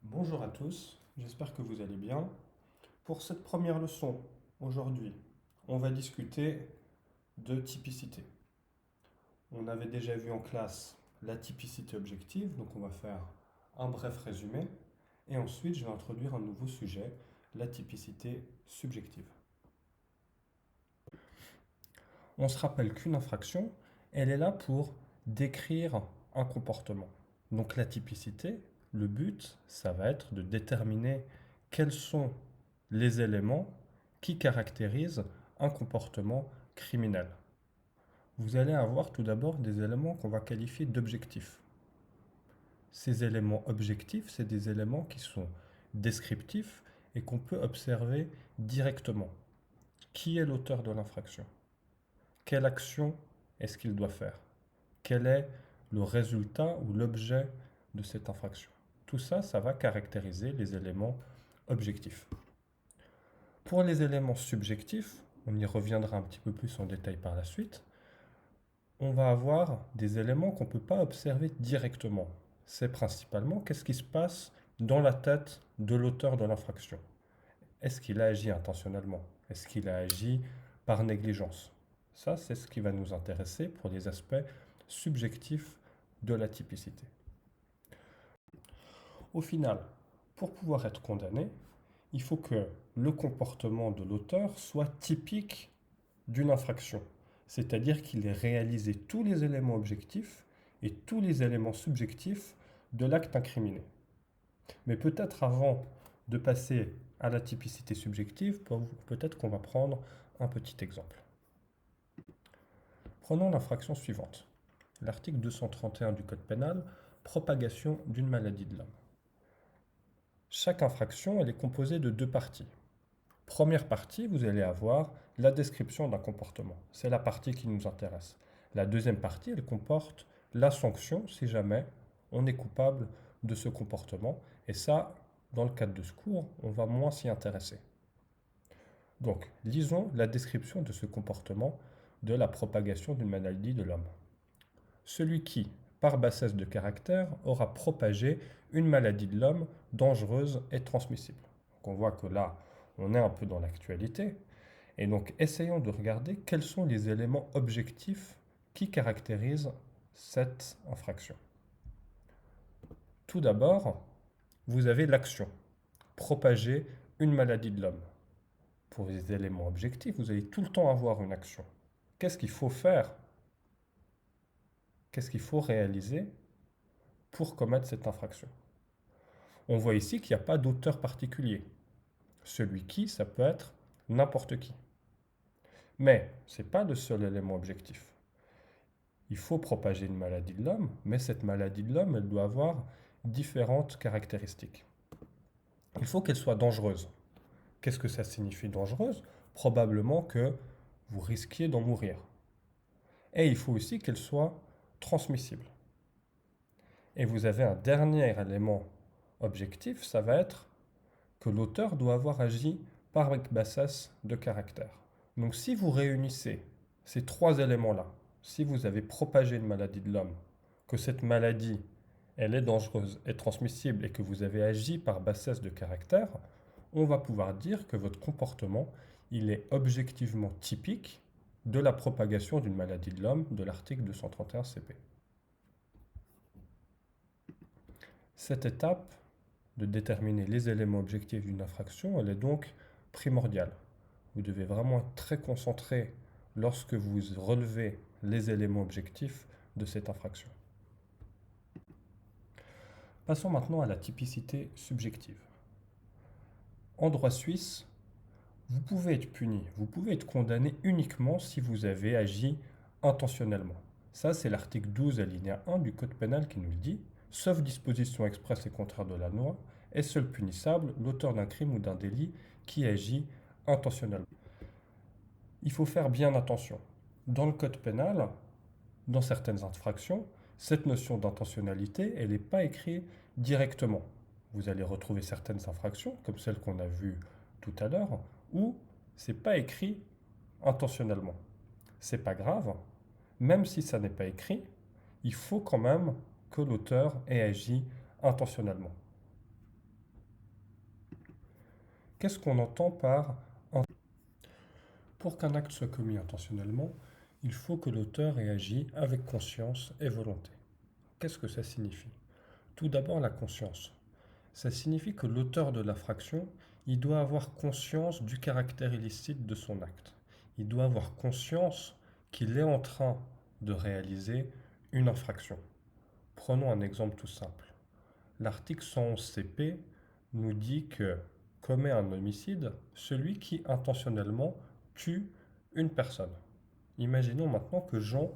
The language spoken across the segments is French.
Bonjour à tous, j'espère que vous allez bien. Pour cette première leçon, aujourd'hui, on va discuter de typicité. On avait déjà vu en classe la typicité objective, donc on va faire un bref résumé. Et ensuite, je vais introduire un nouveau sujet, la typicité subjective. On se rappelle qu'une infraction, elle est là pour décrire un comportement. Donc la typicité, le but, ça va être de déterminer quels sont les éléments qui caractérisent un comportement criminel. Vous allez avoir tout d'abord des éléments qu'on va qualifier d'objectifs. Ces éléments objectifs, c'est des éléments qui sont descriptifs et qu'on peut observer directement. Qui est l'auteur de l'infraction? Quelle action est-ce qu'il doit faire? Quel est le résultat ou l'objet de cette infraction? Tout ça, ça va caractériser les éléments objectifs. Pour les éléments subjectifs, on y reviendra un petit peu plus en détail par la suite, on va avoir des éléments qu'on ne peut pas observer directement. C'est principalement qu'est-ce qui se passe dans la tête de l'auteur de l'infraction. Est-ce qu'il a agi intentionnellement? Est-ce qu'il a agi par négligence? Ça, c'est ce qui va nous intéresser pour les aspects subjectifs de la typicité. Au final, pour pouvoir être condamné, il faut que le comportement de l'auteur soit typique d'une infraction, c'est-à-dire qu'il ait réalisé tous les éléments objectifs et tous les éléments subjectifs de l'acte incriminé. Mais peut-être avant de passer à la typicité subjective, peut-être qu'on va prendre un petit exemple. Prenons l'infraction suivante. L'article 231 du Code pénal, propagation d'une maladie de l'homme. Chaque infraction, elle est composée de deux parties. Première partie, vous allez avoir la description d'un comportement. C'est la partie qui nous intéresse. La deuxième partie, elle comporte la sanction si jamais on est coupable de ce comportement. Et ça, dans le cadre de ce cours, on va moins s'y intéresser. Donc, lisons la description de ce comportement de la propagation d'une maladie de l'homme. Celui qui, par bassesse de caractère, aura propagé une maladie de l'homme dangereuse et transmissible. Donc on voit que là, on est un peu dans l'actualité. Et donc, essayons de regarder quels sont les éléments objectifs qui caractérisent cette infraction. Tout d'abord, vous avez l'action, propager une maladie de l'homme. Pour les éléments objectifs, vous allez tout le temps avoir une action. Qu'est-ce qu'il faut faire? Qu'est-ce qu'il faut réaliser pour commettre cette infraction? On voit ici qu'il n'y a pas d'auteur particulier. Celui qui, ça peut être n'importe qui. Mais ce n'est pas le seul élément objectif. Il faut propager une maladie de l'homme, mais cette maladie de l'homme, elle doit avoir différentes caractéristiques. Il faut qu'elle soit dangereuse. Qu'est-ce que ça signifie dangereuse? Probablement que vous risquiez d'en mourir. Et il faut aussi qu'elle soit transmissible. Et vous avez un dernier élément objectif, ça va être que l'auteur doit avoir agi par bassesse de caractère. Donc si vous réunissez ces trois éléments-là, si vous avez propagé une maladie de l'homme, que cette maladie, elle est dangereuse et transmissible et que vous avez agi par bassesse de caractère, on va pouvoir dire que votre comportement, il est objectivement typique de la propagation d'une maladie de l'homme de l'article 231 CP. Cette étape de déterminer les éléments objectifs d'une infraction, elle est donc primordiale. Vous devez vraiment être très concentré lorsque vous relevez les éléments objectifs de cette infraction. Passons maintenant à la typicité subjective. En droit suisse, vous pouvez être puni, vous pouvez être condamné uniquement si vous avez agi intentionnellement. Ça, c'est l'article 12 alinéa 1 du Code pénal qui nous le dit. Sauf disposition expresse et contraire de la loi, est seul punissable l'auteur d'un crime ou d'un délit qui agit intentionnellement. Il faut faire bien attention. Dans le Code pénal, dans certaines infractions, cette notion d'intentionnalité, elle n'est pas écrite directement. Vous allez retrouver certaines infractions, comme celle qu'on a vue tout à l'heure, où c'est pas écrit intentionnellement. C'est pas grave, même si ça n'est pas écrit, il faut quand même que l'auteur ait agi intentionnellement. Qu'est-ce qu'on entend par Pour qu'un acte soit commis intentionnellement, il faut que l'auteur ait agi avec conscience et volonté. Qu'est-ce que ça signifie? Tout d'abord, la conscience. Ça signifie que l'auteur de l'infraction, il doit avoir conscience du caractère illicite de son acte. Il doit avoir conscience qu'il est en train de réaliser une infraction. Prenons un exemple tout simple. L'article 111 CP nous dit que commet un homicide celui qui intentionnellement tue une personne. Imaginons maintenant que Jean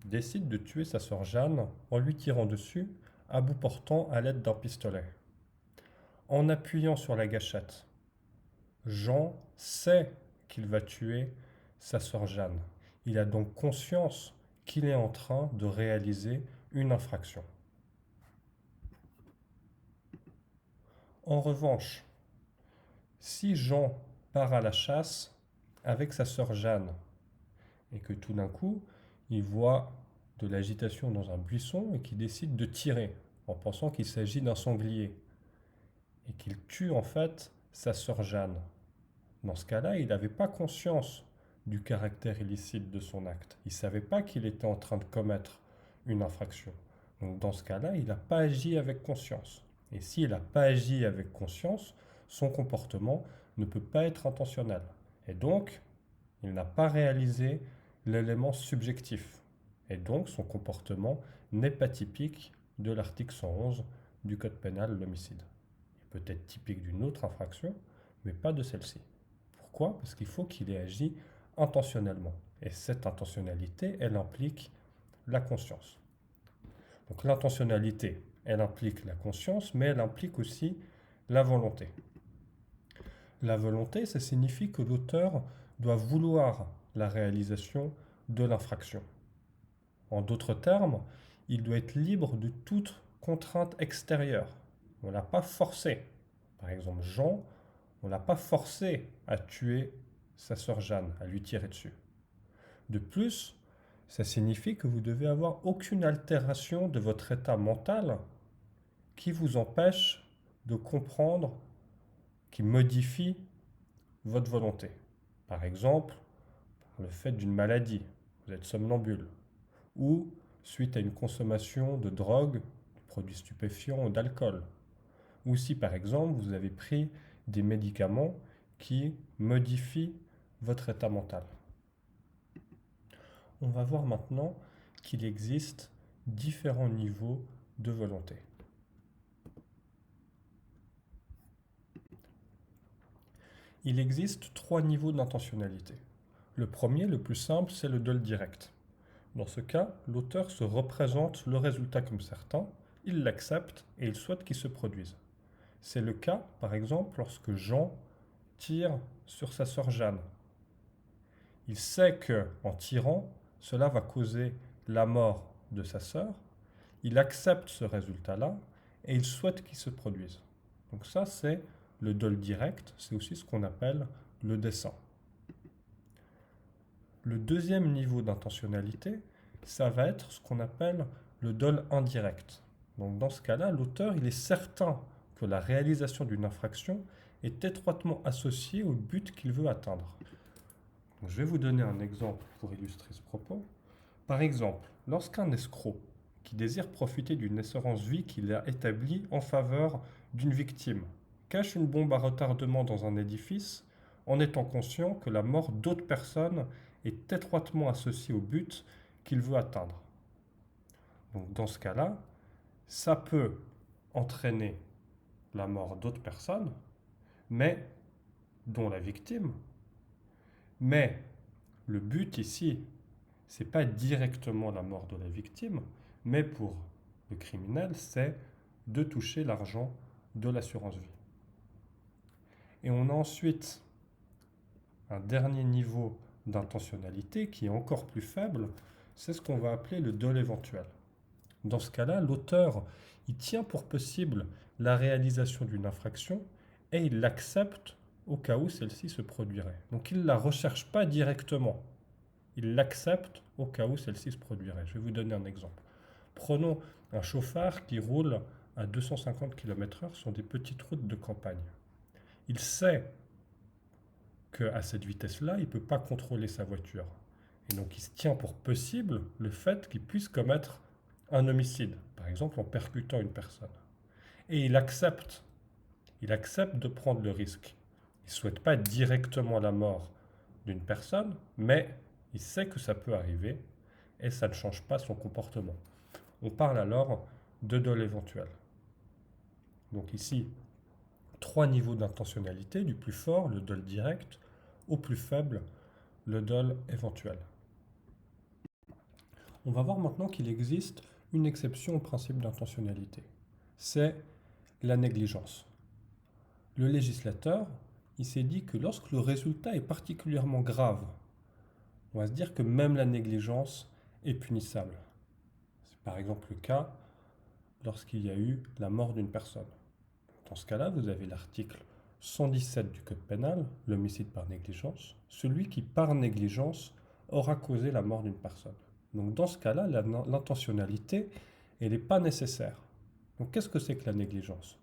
décide de tuer sa sœur Jeanne en lui tirant dessus à bout portant à l'aide d'un pistolet. En appuyant sur la gâchette, Jean sait qu'il va tuer sa sœur Jeanne. Il a donc conscience qu'il est en train de réaliser une infraction. En revanche, si Jean part à la chasse avec sa sœur Jeanne et que tout d'un coup, il voit de l'agitation dans un buisson et qu'il décide de tirer en pensant qu'il s'agit d'un sanglier et qu'il tue en fait sa sœur Jeanne. Dans ce cas-là, il n'avait pas conscience du caractère illicite de son acte. Il ne savait pas qu'il était en train de commettre une infraction. Donc dans ce cas-là, il n'a pas agi avec conscience. Et s'il n'a pas agi avec conscience, son comportement ne peut pas être intentionnel. Et donc, il n'a pas réalisé l'élément subjectif. Et donc, son comportement n'est pas typique de l'article 111 du Code pénal, l'homicide. Il peut être typique d'une autre infraction, mais pas de celle-ci. Pourquoi? Parce qu'il faut qu'il ait agi intentionnellement. Et cette intentionnalité, elle implique la conscience. Donc l'intentionnalité, elle implique la conscience, mais elle implique aussi la volonté. La volonté, ça signifie que l'auteur doit vouloir la réalisation de l'infraction. En d'autres termes, il doit être libre de toute contrainte extérieure. On ne l'a pas forcé. Par exemple, Jean, on ne l'a pas forcé à tuer sa sœur Jeanne, à lui tirer dessus. De plus, ça signifie que vous devez avoir aucune altération de votre état mental qui vous empêche de comprendre, qui modifie votre volonté. Par exemple, par le fait d'une maladie, vous êtes somnambule, ou suite à une consommation de drogue, de produits stupéfiants ou d'alcool, ou si par exemple vous avez pris des médicaments qui modifient votre état mental. On va voir maintenant qu'il existe différents niveaux de volonté. Il existe 3 niveaux d'intentionnalité. Le premier, le plus simple, c'est le dol direct. Dans ce cas, l'auteur se représente le résultat comme certain, il l'accepte et il souhaite qu'il se produise. C'est le cas, par exemple, lorsque Jean tire sur sa sœur Jeanne. Il sait que, en tirant, cela va causer la mort de sa sœur. Il accepte ce résultat-là et il souhaite qu'il se produise. Donc ça, c'est le dol direct, c'est aussi ce qu'on appelle le dessein. Le deuxième niveau d'intentionnalité, ça va être ce qu'on appelle le dol indirect. Donc dans ce cas-là, l'auteur, il est certain que la réalisation d'une infraction est étroitement associée au but qu'il veut atteindre. Donc, je vais vous donner un exemple pour illustrer ce propos. Par exemple, lorsqu'un escroc qui désire profiter d'une assurance vie qu'il a établie en faveur d'une victime cache une bombe à retardement dans un édifice en étant conscient que la mort d'autres personnes est étroitement associée au but qu'il veut atteindre. Donc dans ce cas-là, ça peut entraîner la mort d'autres personnes, mais dont la victime. Mais le but ici, c'est pas directement la mort de la victime, mais pour le criminel, c'est de toucher l'argent de l'assurance vie. Et on a ensuite un dernier niveau d'intentionnalité qui est encore plus faible, c'est ce qu'on va appeler le dol éventuel. Dans ce cas-là, l'auteur, il tient pour possible la réalisation d'une infraction et il l'accepte au cas où celle-ci se produirait. Donc il ne la recherche pas directement, il l'accepte au cas où celle-ci se produirait. Je vais vous donner un exemple. Prenons un chauffard qui roule à 250 km/h sur des petites routes de campagne. Il sait qu'à cette vitesse-là, il ne peut pas contrôler sa voiture. Et donc il se tient pour possible le fait qu'il puisse commettre un homicide, par exemple en percutant une personne. Et il accepte de prendre le risque. Il ne souhaite pas directement la mort d'une personne, mais il sait que ça peut arriver et ça ne change pas son comportement. On parle alors de dol éventuel. Donc ici, trois niveaux d'intentionnalité, du plus fort, le dol direct, au plus faible, le dol éventuel. On va voir maintenant qu'il existe une exception au principe d'intentionnalité. C'est la négligence. Le législateur, il s'est dit que lorsque le résultat est particulièrement grave, on va se dire que même la négligence est punissable. C'est par exemple le cas lorsqu'il y a eu la mort d'une personne. Dans ce cas-là, vous avez l'article 117 du Code pénal, l'homicide par négligence, celui qui par négligence aura causé la mort d'une personne. Donc dans ce cas-là, l'intentionnalité, elle n'est pas nécessaire. Donc qu'est-ce que c'est que la négligence?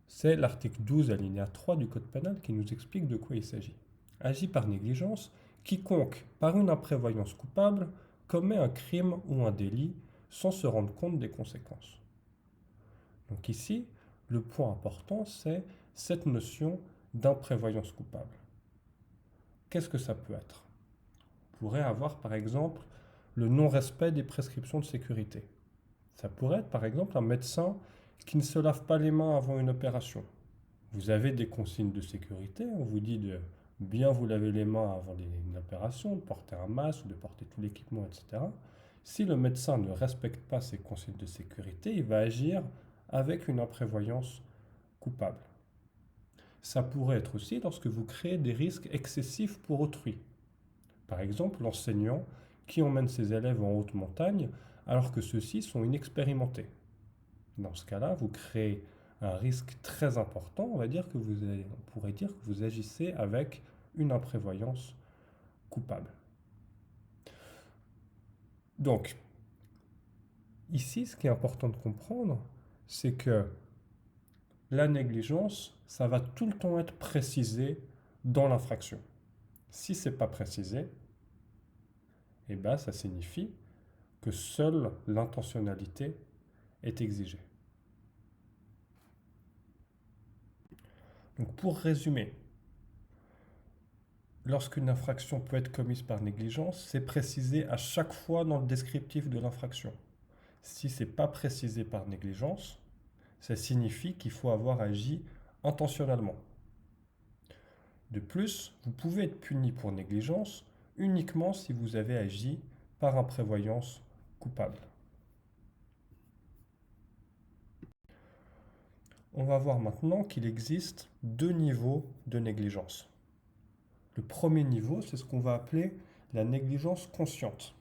C'est l'article 12 alinéa 3 du Code pénal qui nous explique de quoi il s'agit. Agit par négligence, quiconque, par une imprévoyance coupable, commet un crime ou un délit sans se rendre compte des conséquences. Donc ici, le point important, c'est cette notion d'imprévoyance coupable. Qu'est-ce que ça peut être? On pourrait avoir par exemple le non-respect des prescriptions de sécurité. Ça pourrait être par exemple un médecin qui ne se lave pas les mains avant une opération. Vous avez des consignes de sécurité, on vous dit de bien vous laver les mains avant une opération, de porter un masque, de porter tout l'équipement, etc. Si le médecin ne respecte pas ces consignes de sécurité, il va agir avec une imprévoyance coupable. Ça pourrait être aussi lorsque vous créez des risques excessifs pour autrui. Par exemple, l'enseignant qui emmène ses élèves en haute montagne alors que ceux-ci sont inexpérimentés. Dans ce cas-là, vous créez un risque très important, on pourrait dire que vous agissez avec une imprévoyance coupable. Donc, ici, ce qui est important de comprendre, c'est que la négligence, ça va tout le temps être précisé dans l'infraction. Si ce n'est pas précisé, eh ben, ça signifie que seule l'intentionnalité est exigée. Donc pour résumer, lorsqu'une infraction peut être commise par négligence, c'est précisé à chaque fois dans le descriptif de l'infraction. Si ce n'est pas précisé par négligence, ça signifie qu'il faut avoir agi intentionnellement. De plus, vous pouvez être puni pour négligence uniquement si vous avez agi par imprévoyance coupable. On va voir maintenant qu'il existe deux niveaux de négligence. Le premier niveau, c'est ce qu'on va appeler la négligence consciente.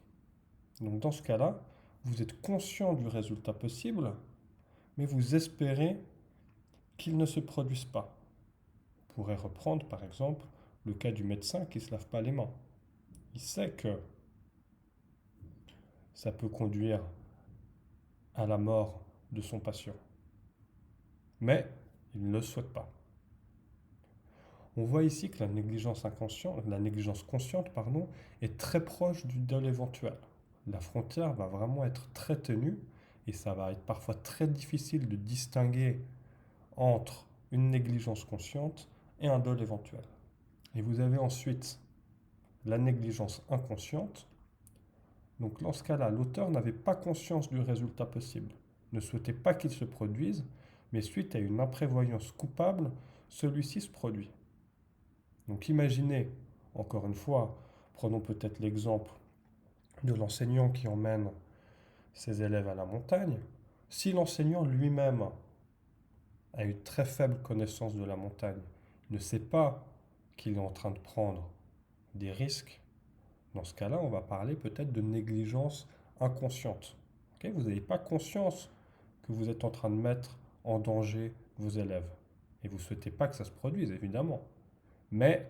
Donc dans ce cas-là, vous êtes conscient du résultat possible, mais vous espérez qu'il ne se produise pas. On pourrait reprendre par exemple le cas du médecin qui ne se lave pas les mains. Il sait que ça peut conduire à la mort de son patient, mais il ne le souhaite pas. On voit ici que la négligence consciente, est très proche du dol éventuel. La frontière va vraiment être très ténue et ça va être parfois très difficile de distinguer entre une négligence consciente et un dol éventuel. Et vous avez ensuite la négligence inconsciente. Donc dans ce cas-là, l'auteur n'avait pas conscience du résultat possible, ne souhaitait pas qu'il se produise, mais suite à une imprévoyance coupable, celui-ci se produit. Donc imaginez, encore une fois, prenons peut-être l'exemple de l'enseignant qui emmène ses élèves à la montagne. Si l'enseignant lui-même a une très faible connaissance de la montagne, ne sait pas qu'il est en train de prendre des risques, dans ce cas-là, on va parler peut-être de négligence inconsciente. Okay, vous n'avez pas conscience que vous êtes en train de mettre en danger vos élèves. Et vous ne souhaitez pas que ça se produise, évidemment. Mais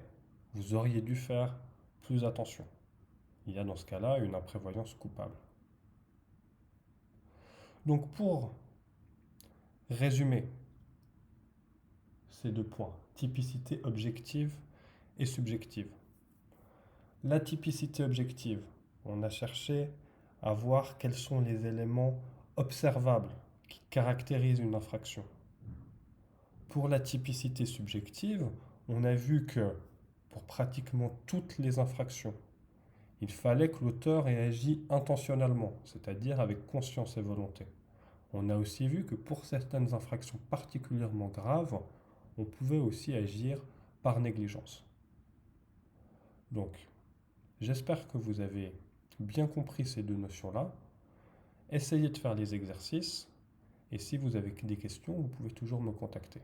vous auriez dû faire plus attention. Il y a dans ce cas-là une imprévoyance coupable. Donc pour résumer ces deux points, typicité objective et subjective. La typicité objective, on a cherché à voir quels sont les éléments observables qui caractérisent une infraction. Pour la typicité subjective, on a vu que pour pratiquement toutes les infractions, il fallait que l'auteur ait agi intentionnellement, c'est-à-dire avec conscience et volonté. On a aussi vu que pour certaines infractions particulièrement graves, on pouvait aussi agir par négligence. Donc, j'espère que vous avez bien compris ces deux notions-là. Essayez de faire les exercices et si vous avez des questions, vous pouvez toujours me contacter.